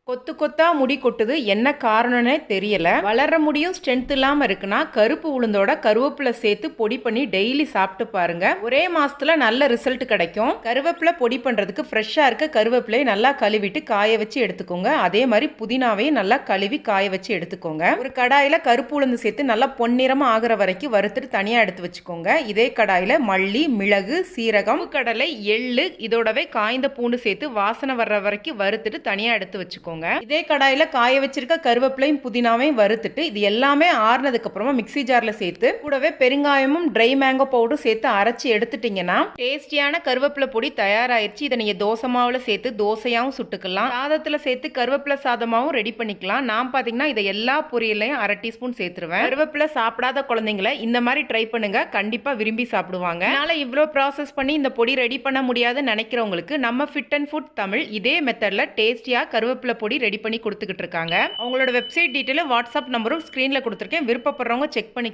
கொத்து கொத்தா முடி கொட்டுது. என்ன காரணம்னே தெரியல. வளர்ற முடியும் ஸ்ட்ரென்த் இல்லாம இருக்குன்னா, கருப்பு உளுந்தோட கருவேப்பிலை சேர்த்து பொடி பண்ணி டெய்லி சாப்பிட்டு பாருங்க. ஒரே மாசத்துல நல்ல ரிசல்ட் கிடைக்கும். கருவேப்பிலை பொடி பண்றதுக்கு ஃப்ரெஷ்ஷா இருக்க கருவேப்பிலையை நல்லா கழுவிட்டு காய வச்சு எடுத்துக்கோங்க. அதே மாதிரி புதினாவையும் நல்லா கழுவி காய வச்சு எடுத்துக்கோங்க. ஒரு கடாயில கருப்பு உளுந்து சேர்த்து நல்லா பொன்னிறமா ஆகிற வரைக்கும் வறுத்துட்டு தனியா எடுத்து வச்சுக்கோங்க. இதே கடாயில மல்லி, மிளகு, சீரகம், கடலை, எள்ளு இதோடவே காய்ந்த பூண்டு சேர்த்து வாசனை வர்ற வரைக்கும் வறுத்துட்டு தனியா எடுத்து வச்சுக்கோங்க. இதே கடாயில காய வச்சிருக்க கருவேப்பிலையும் புதினாவையும் வறுத்துட்டு இது எல்லாமே ஆறுனதுக்கு அப்புறமா மிக்ஸி ஜார்ல சேர்த்து கூடவே பெருங்காயமும் ட்ரை மேங்கோ பவுடரும் சேர்த்து அரைச்சி எடுத்துட்டீங்கன்னா டேஸ்டியான கருவேப்பிலை பொடி தயாராயிருச்சு. இதை நீங்க தோசை மாவுல சேர்த்து தோசையாவும் சுட்டுக்கலாம், சாதத்துல சேர்த்து கருவேப்பிலை சாதமாவும் ரெடி பண்ணிக்கலாம். நான் பாத்தீங்கன்னா இதை எல்லா பொரியலையும் 1/2 டீஸ்பூன் சேர்த்துருவேன். கருவேப்பிலை சாப்பிடாத குழந்தைங்களை இந்த மாதிரி ட்ரை பண்ணுங்க, கண்டிப்பா விரும்பி சாப்பிடுவாங்க. அதனால இவ்வளோ ப்ராசஸ் பண்ணி இந்த பொடி ரெடி பண்ண முடியாதுன்னு நினைக்கிறவங்களுக்கு நம்ம ஃபிட் அண்ட் ஃபுட் தமிழ் இதே மெத்தட்ல டேஸ்டியா கருவேப்பிலை பொடி ரெடி பண்ணி கொடுத்துக்கிட்டு இருக்காங்க. அவங்களோட வெப்சைட் டீட்டெயில் வாட்ஸ்அப் நம்பரும் ஸ்க்ரீனில் கொடுத்துருக்கேன். விருப்பப்படுறவங்க செக் பண்ணி